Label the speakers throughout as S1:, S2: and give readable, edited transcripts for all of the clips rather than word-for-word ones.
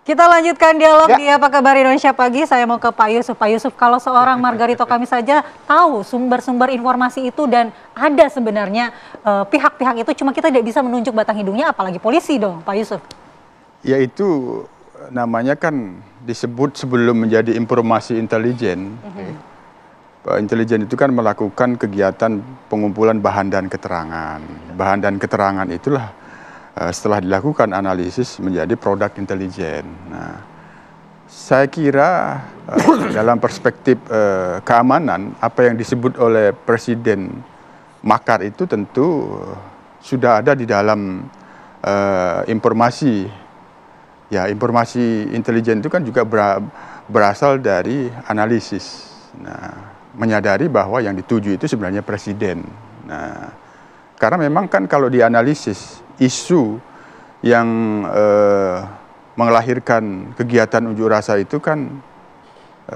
S1: Kita lanjutkan dialog di Apa Kabar Indonesia Pagi. Saya mau ke Pak Yusuf. Pak Yusuf, kalau seorang Margarito kami saja tahu sumber-sumber informasi itu dan ada sebenarnya pihak-pihak itu, cuma kita tidak bisa menunjuk batang hidungnya, apalagi polisi dong, Pak Yusuf.
S2: Ya itu namanya kan disebut sebelum menjadi informasi intelijen. Intelijen itu kan melakukan kegiatan pengumpulan bahan dan keterangan. Bahan dan keterangan itulah setelah dilakukan analisis menjadi produk intelijen. Nah, saya kira dalam perspektif keamanan, apa yang disebut oleh Presiden makar itu tentu sudah ada di dalam informasi. Ya, informasi intelijen itu kan juga berasal dari analisis. Nah, menyadari bahwa yang dituju itu sebenarnya Presiden. Nah, karena memang kan kalau dianalisis isu yang melahirkan kegiatan unjuk rasa itu kan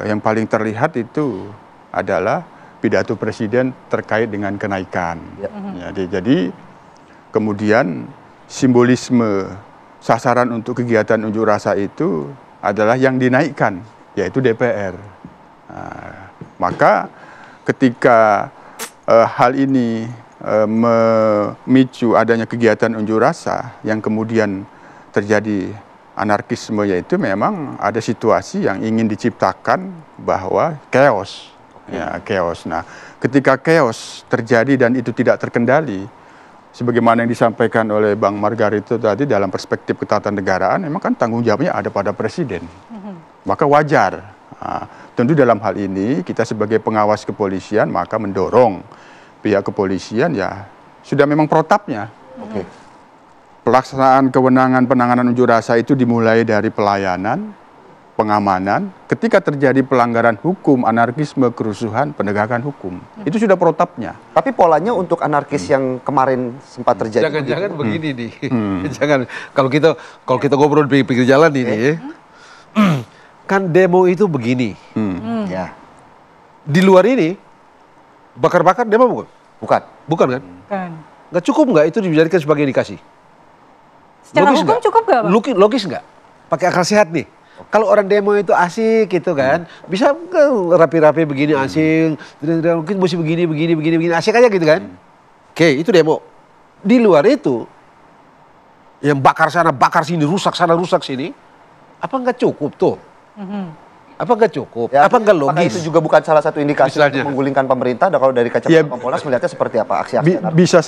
S2: yang paling terlihat itu adalah pidato Presiden terkait dengan kenaikan. Jadi kemudian simbolisme sasaran untuk kegiatan unjuk rasa itu adalah yang dinaikkan, yaitu DPR. Nah, maka ketika hal ini memicu adanya kegiatan unjuk rasa yang kemudian terjadi anarkisme, yaitu memang ada situasi yang ingin diciptakan bahwa chaos. Ya, chaos. Nah, ketika chaos terjadi dan itu tidak terkendali, sebagaimana yang disampaikan oleh Bang Margarito tadi dalam perspektif ketatanegaraan, memang kan tanggung jawabnya ada pada Presiden. Maka wajar. Nah, tentu dalam hal ini kita sebagai pengawas kepolisian maka mendorong pihak kepolisian ya sudah memang protapnya. Pelaksanaan kewenangan penanganan unjuk rasa itu dimulai dari pelayanan, pengamanan, ketika terjadi pelanggaran hukum, anarkisme, kerusuhan, penegakan hukum. Itu sudah protapnya.
S3: Tapi polanya untuk anarkis yang kemarin sempat terjadi.
S4: Jangan-jangan begini nih. Jangan kalau kita ngobrol di pinggir jalan ini, kan demo itu begini.
S3: Ya.
S4: Di luar ini bakar-bakar demo bukan? Bukan kan?
S1: Kan.
S4: Nggak cukup nggak itu dijadikan sebagai indikasi?
S1: Secara
S4: Logis
S1: hukum
S4: nggak?
S1: cukup nggak, Bang?
S4: Logis nggak? Pakai akal sehat nih. Kalau orang demo itu asik gitu kan, bisa rapi-rapi begini asik, mungkin mesti begini, asik aja gitu kan. Oke, itu demo. Di luar itu, yang bakar sana, bakar sini, rusak sana, rusak sini, apa nggak cukup tuh? Apa nggak cukup?
S3: Ya,
S4: apa nggak
S3: apakah
S4: logis?
S3: itu juga bukan salah satu indikasi
S4: Misalnya.
S3: untuk menggulingkan pemerintah? Dan kalau dari kacamata Kompolnas melihatnya seperti apa aksi-aksi anarkis?
S2: Bisa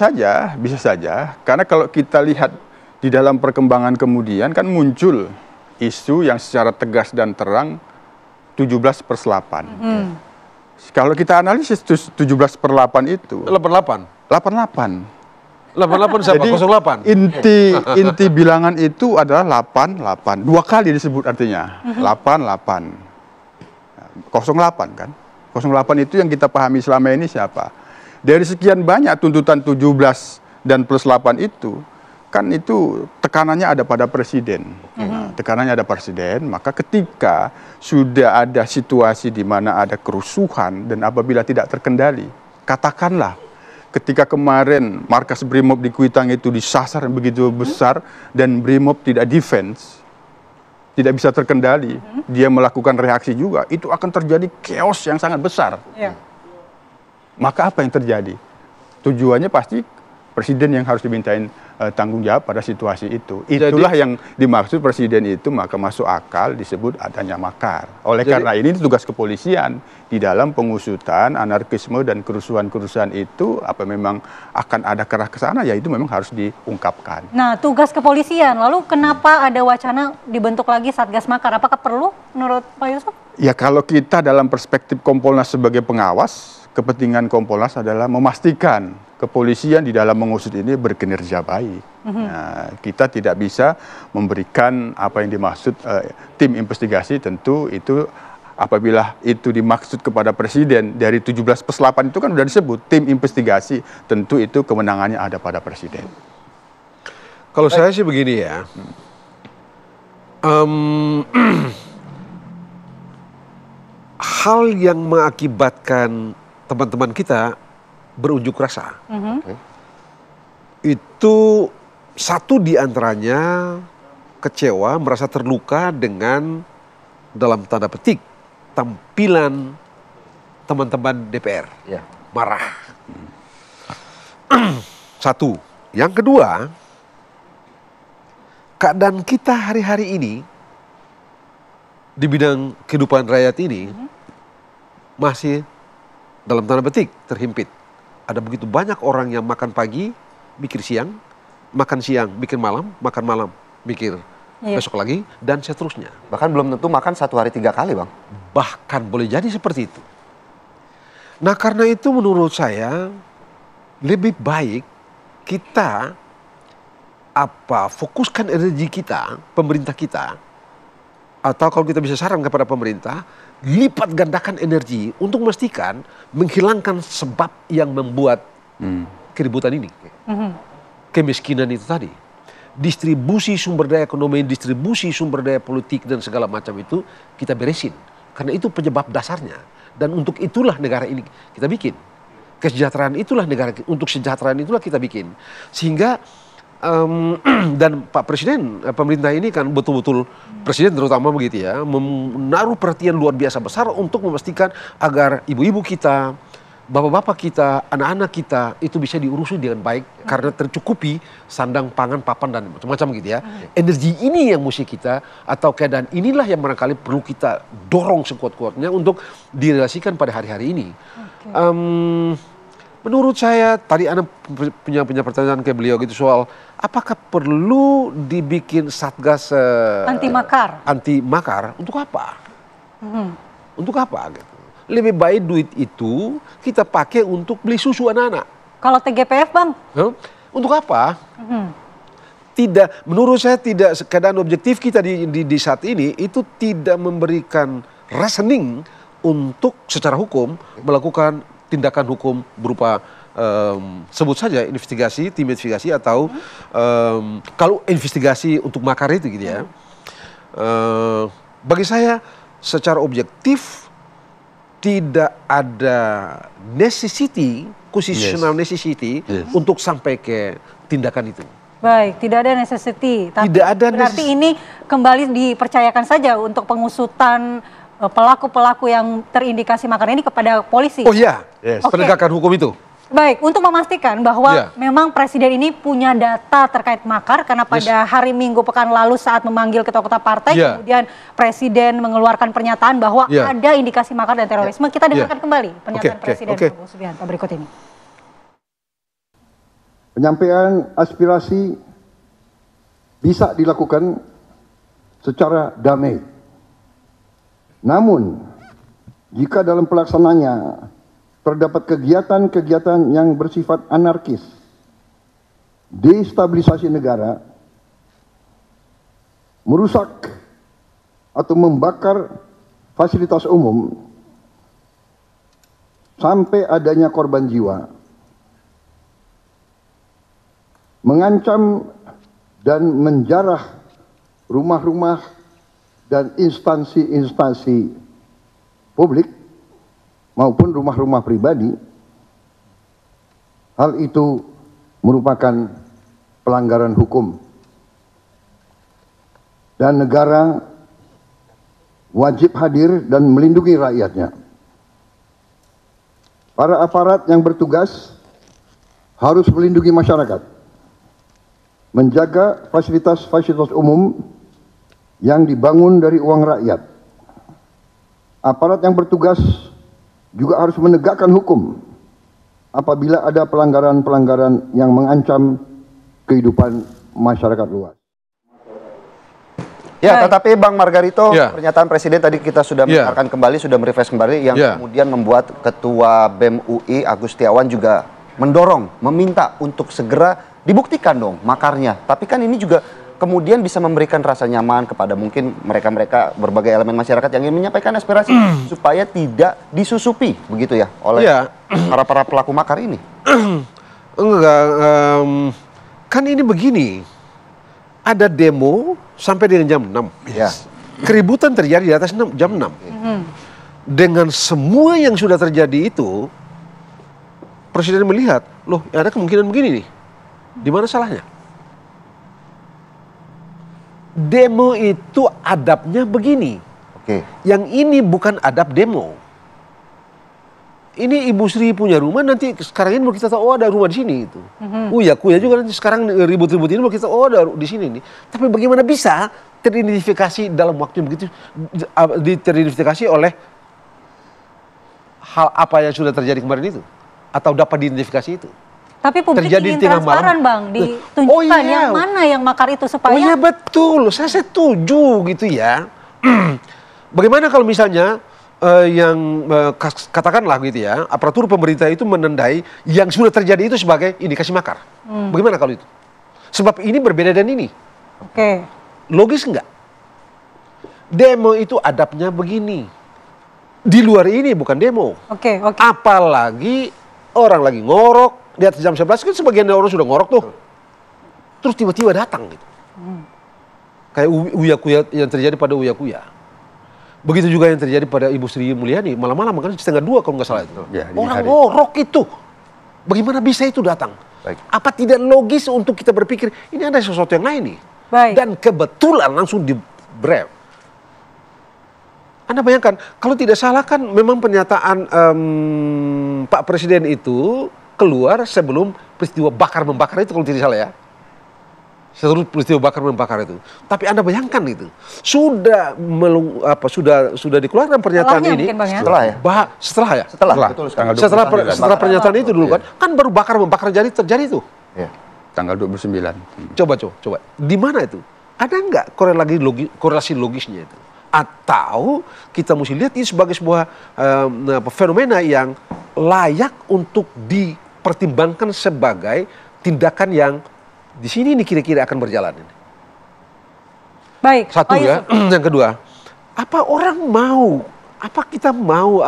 S2: saja. Karena kalau kita lihat di dalam perkembangan kemudian kan muncul isu yang secara tegas dan terang 17/8. Kalau kita analisis 17/8 itu
S4: 88.
S2: 88.
S4: 88 siapa?
S2: Jadi
S4: 08.
S2: inti bilangan itu adalah 88. Dua kali disebut artinya. 88. 08 kan. 08 itu yang kita pahami selama ini siapa? Dari sekian banyak tuntutan 17 dan plus 8 itu, kan itu tekanannya ada pada Presiden. Nah, tekanannya ada Presiden, maka ketika sudah ada situasi di mana ada kerusuhan dan apabila tidak terkendali, katakanlah ketika kemarin markas Brimob di Kuitang itu disasar begitu besar dan Brimob tidak defense, tidak bisa terkendali, dia melakukan reaksi juga, itu akan terjadi chaos yang sangat besar. Maka apa yang terjadi? Tujuannya pasti Presiden yang harus dimintain tanggung jawab pada situasi itu. Itulah yang dimaksud Presiden itu, maka masuk akal disebut adanya makar. Oleh karena ini tugas kepolisian di dalam pengusutan anarkisme dan kerusuhan-kerusuhan itu, apa memang akan ada kerah ke sana, ya itu memang harus diungkapkan.
S1: Nah, tugas kepolisian, lalu kenapa ada wacana dibentuk lagi Satgas Makar? Apakah perlu menurut Pak Yusuf? Ya,
S2: kalau kita dalam perspektif Kompolnas sebagai pengawas, kepentingan Kompolnas adalah memastikan kepolisian di dalam mengusut ini berkinerja baik. Nah, kita tidak bisa memberikan apa yang dimaksud tim investigasi, tentu itu apabila itu dimaksud kepada Presiden dari 17/8 itu kan sudah disebut tim investigasi, tentu itu kewenangannya ada pada Presiden.
S4: Kalau saya sih begini ya, hal yang mengakibatkan teman-teman kita berunjuk rasa. Itu satu di antaranya kecewa, merasa terluka dengan dalam tanda petik tampilan teman-teman DPR.
S3: Ya.
S4: Marah. Satu. Yang kedua, keadaan kita hari-hari ini di bidang kehidupan rakyat ini masih dalam tanda petik terhimpit. Ada begitu banyak orang yang makan pagi, mikir siang, makan siang, mikir malam, makan malam, mikir besok lagi, dan seterusnya.
S3: Bahkan belum tentu makan 1 hari 3 kali, Bang.
S4: Bahkan boleh jadi seperti itu. Nah, karena itu menurut saya lebih baik kita fokuskan energi kita, pemerintah kita, atau kalau kita bisa saran kepada pemerintah, lipat gandakan energi untuk memastikan menghilangkan sebab yang membuat keributan ini. Kemiskinan itu tadi. Distribusi sumber daya ekonomi, distribusi sumber daya politik dan segala macam itu kita beresin. Karena itu penyebab dasarnya. Dan untuk itulah negara ini kita bikin. Kesejahteraan itulah negara, untuk kesejahteraan itulah kita bikin. Sehingga dan Pak Presiden, pemerintah ini kan betul-betul, Presiden terutama begitu ya, menaruh perhatian luar biasa besar untuk memastikan agar ibu-ibu kita, bapak-bapak kita, anak-anak kita itu bisa diurusi dengan baik karena tercukupi sandang, pangan, papan dan macam-macam gitu ya. Energi ini yang mesti kita, atau keadaan inilah yang barangkali perlu kita dorong sekuat-kuatnya untuk direlasikan pada hari-hari ini. Menurut saya tadi Anda punya pertanyaan ke beliau gitu soal apakah perlu dibikin satgas anti makar untuk apa? Untuk apa gitu? Lebih baik duit itu kita pakai untuk beli susu anak-anak.
S1: Kalau TGPF, Bang?
S4: Untuk apa? Tidak, menurut saya tidak, keadaan objektif kita di saat ini itu tidak memberikan reasoning untuk secara hukum melakukan tindakan hukum berupa sebut saja investigasi, tim investigasi atau kalau investigasi untuk makar itu gitu ya. Bagi saya secara objektif tidak ada necessity, constitutional necessity untuk sampai ke tindakan itu.
S1: Baik, tidak ada necessity. Tapi
S4: tidak ada
S1: berarti ini kembali dipercayakan saja untuk pengusutan pelaku-pelaku yang terindikasi makar ini kepada polisi.
S4: Oh iya, penegakan hukum itu.
S1: Baik, untuk memastikan bahwa memang Presiden ini punya data terkait makar, karena pada hari Minggu pekan lalu saat memanggil ketua-ketua partai, kemudian Presiden mengeluarkan pernyataan bahwa ada indikasi makar dan terorisme. Kita dengarkan kembali pernyataan Presiden Prabowo Subianto berikut ini.
S5: Penyampaian aspirasi bisa dilakukan secara damai. Namun, jika dalam pelaksananya terdapat kegiatan-kegiatan yang bersifat anarkis, destabilisasi negara, merusak atau membakar fasilitas umum, sampai adanya korban jiwa, mengancam dan menjarah rumah-rumah dan instansi-instansi publik maupun rumah-rumah pribadi, hal itu merupakan pelanggaran hukum. Dan negara wajib hadir dan melindungi rakyatnya. Para aparat yang bertugas harus melindungi masyarakat, menjaga fasilitas-fasilitas umum yang dibangun dari uang rakyat. Aparat yang bertugas juga harus menegakkan hukum apabila ada pelanggaran-pelanggaran yang mengancam kehidupan masyarakat luas.
S3: Ya, tetapi Bang Margarito, pernyataan Presiden tadi kita sudah mendengarkan kembali, sudah merefresh kembali, yang kemudian membuat Ketua BEM UI Agus Setiawan juga mendorong, meminta untuk segera dibuktikan dong makarnya. Tapi kan ini juga kemudian bisa memberikan rasa nyaman kepada mungkin mereka-mereka berbagai elemen masyarakat yang ingin menyampaikan aspirasi supaya tidak disusupi begitu ya oleh para pelaku makar ini.
S4: Enggak, kan ini begini, ada demo sampai dengan jam 6. Keributan terjadi di atas jam 6. Dengan semua yang sudah terjadi itu, Presiden melihat, loh ada kemungkinan begini nih, di mana salahnya? Demo itu adabnya begini.
S3: Oke.
S4: Yang ini bukan adab demo. Ini Ibu Sri punya rumah, nanti sekarang ini mau kita tahu, oh ada rumah di sini itu. Kuya juga nanti sekarang ribut-ribut ini mau kita tahu, oh ada di sini nih. Tapi bagaimana bisa teridentifikasi dalam waktu yang begitu, teridentifikasi oleh hal apa yang sudah terjadi kemarin itu, atau dapat diidentifikasi itu.
S1: Tapi publik
S4: terjadi
S1: ingin transparan Bang, ditunjukkan yang mana yang makar itu supaya...
S4: Oh iya betul, saya setuju gitu ya. Bagaimana kalau misalnya katakanlah gitu ya, aparatur pemerintah itu menandai yang sudah terjadi itu sebagai indikasi makar. Bagaimana kalau itu? Sebab ini berbeda dan ini.
S1: Oke.
S4: Logis enggak? Demo itu adabnya begini. Di luar ini bukan demo.
S1: Oke.
S4: Apalagi orang lagi ngorok, di atas jam 11 kan sebagian orang sudah ngorok tuh. Terus tiba-tiba datang gitu. Kayak Uya-Kuya yang terjadi pada Uya-Kuya. Begitu juga yang terjadi pada Ibu Sri Mulyani, malam-malam kan 1:30 kalau nggak salah itu.
S2: Ya,
S4: orang ngorok itu. Bagaimana bisa itu datang?
S3: Baik.
S4: Apa tidak logis untuk kita berpikir, ini ada sesuatu yang lain nih.
S1: Baik.
S4: Dan kebetulan langsung di-brief. Anda bayangkan, kalau tidak salah kan memang pernyataan Pak Presiden itu keluar sebelum peristiwa bakar-membakar itu kalau tidak salah ya. Seluruh peristiwa bakar-membakar itu. Tapi Anda bayangkan itu, sudah dikeluarkan pernyataan ini.
S3: Bang, ya? Setelah ya?
S4: Setelah ya?
S3: Setelah
S4: pernyataan itu dulu kan baru bakar-membakar terjadi itu.
S3: Ya.
S2: Tanggal 29.
S4: Coba. Di mana itu? Ada nggak korelasi logisnya itu? Atau kita mesti lihat ini sebagai sebuah fenomena yang layak untuk dipertimbangkan sebagai tindakan yang di sini ini kira-kira akan berjalan ini.
S1: Baik.
S4: Satu ya. Yang kedua, apa kita mau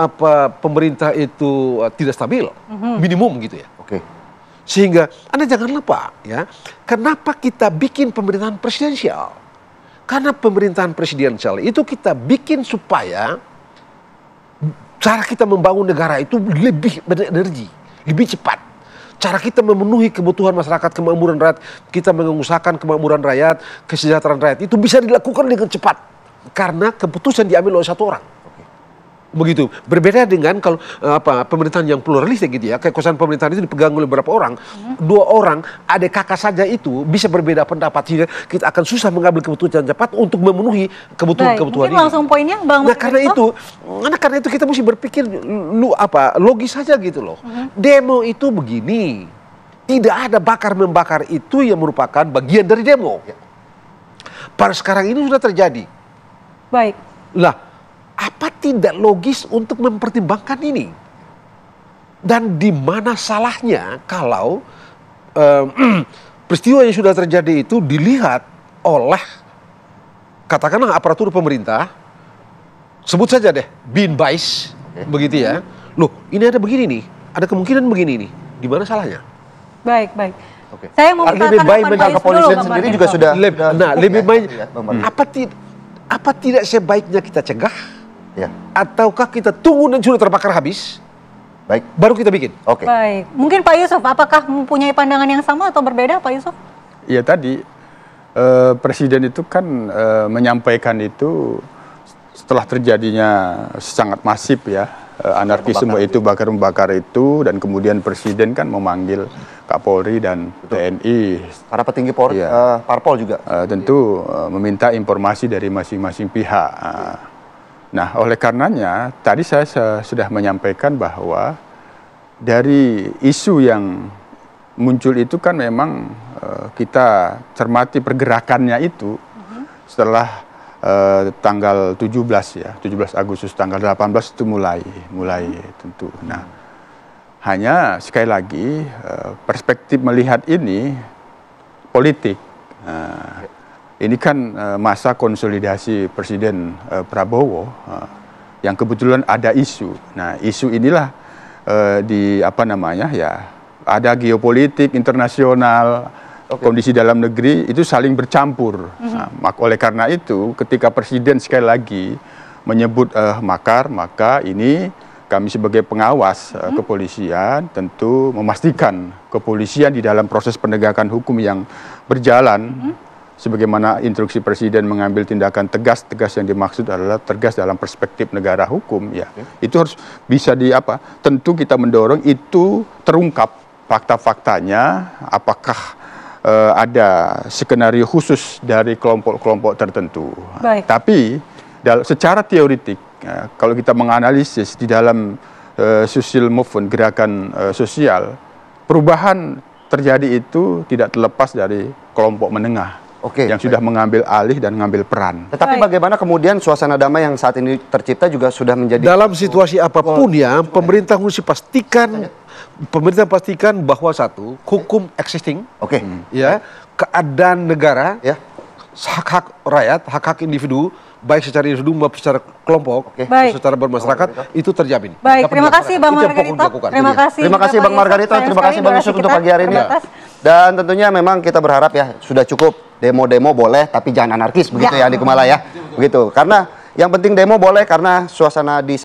S4: pemerintah itu tidak stabil, minimum gitu ya.
S3: Oke.
S4: Sehingga Anda jangan lupa ya, kenapa kita bikin pemerintahan presidensial? Karena pemerintahan presidensial itu kita bikin supaya cara kita membangun negara itu lebih berenergi, lebih cepat. Cara kita memenuhi kebutuhan masyarakat, kemakmuran rakyat, kita mengusahakan kemakmuran rakyat, kesejahteraan rakyat itu bisa dilakukan dengan cepat karena keputusan diambil oleh satu orang. Begitu. Berbeda dengan kalau pemerintahan yang pluralis gitu ya, kekuasaan pemerintahan itu dipegang oleh beberapa orang, dua orang, adik kakak saja itu bisa berbeda pendapat sehingga kita akan susah mengambil keputusan cepat untuk memenuhi kebutuhan ini.
S1: Langsung poinnya Bang.
S4: Nah karena itu kita mesti berpikir logis saja gitu loh. Demo itu begini, tidak ada bakar-membakar itu yang merupakan bagian dari demo. Pada sekarang ini sudah terjadi.
S1: Baik.
S4: Lah, apa tidak logis untuk mempertimbangkan ini? Dan di mana salahnya kalau peristiwa yang sudah terjadi itu dilihat oleh katakanlah aparatur pemerintah, sebut saja deh bin bais, begitu ya. Loh, ini ada begini nih, ada kemungkinan begini nih. Di mana salahnya?
S1: Baik. Saya mau
S3: lebih baik menjaga kepolisian sendiri juga sudah.
S4: Lebih baik. Apa tidak sebaiknya kita cegah?
S3: Ya.
S4: Ataukah kita tunggu dan sudah terbakar habis?
S3: Baik.
S4: Baru kita bikin.
S3: Oke.
S1: Baik. Mungkin Pak Yusuf, apakah mempunyai pandangan yang sama atau berbeda Pak Yusuf?
S2: Iya tadi Presiden itu kan menyampaikan itu setelah terjadinya sangat masif ya anarkisme itu bakar-membakar itu, dan kemudian Presiden kan memanggil Kapolri dan TNI.
S3: Para petinggi parpol juga.
S2: Tentu meminta informasi dari masing-masing pihak. Nah, oleh karenanya tadi saya sudah menyampaikan bahwa dari isu yang muncul itu kan memang kita cermati pergerakannya itu setelah tanggal 17 ya, 17 Agustus tanggal 18 itu mulai tentu. Nah, hanya sekali lagi perspektif melihat ini politik. Ini kan masa konsolidasi Presiden Prabowo yang kebetulan ada isu. Nah, isu inilah ada geopolitik internasional, kondisi dalam negeri itu saling bercampur. Nah, oleh karena itu, ketika Presiden sekali lagi menyebut makar, maka ini kami sebagai pengawas kepolisian tentu memastikan kepolisian di dalam proses penegakan hukum yang berjalan sebagaimana instruksi Presiden mengambil tindakan tegas yang dimaksud adalah tegas dalam perspektif negara hukum, ya. Itu harus bisa tentu kita mendorong itu terungkap fakta-faktanya, apakah ada skenario khusus dari kelompok-kelompok tertentu.
S1: Baik.
S2: Tapi secara teoritik, kalau kita menganalisis di dalam social movement, gerakan sosial, perubahan terjadi itu tidak terlepas dari kelompok menengah. Yang sudah mengambil alih dan mengambil peran.
S3: Tetapi bagaimana kemudian suasana damai yang saat ini tercipta juga sudah menjadi...
S4: Dalam situasi apapun ya, pemerintah mesti pastikan, bahwa satu, hukum existing, ya, keadaan negara, hak-hak rakyat, hak-hak individu, baik secara individu maupun secara kelompok, secara bermasyarakat, itu terjamin.
S1: Baik, terima kasih Bang Margarito.
S3: Terima kasih Bang Margarito, terima kasih Bang Yusuf untuk pagi hari ini. Dan tentunya memang kita berharap ya, sudah cukup demo-demo boleh, tapi jangan anarkis begitu ya Andi Kumala ya. Begitu. Karena yang penting demo boleh karena suasana di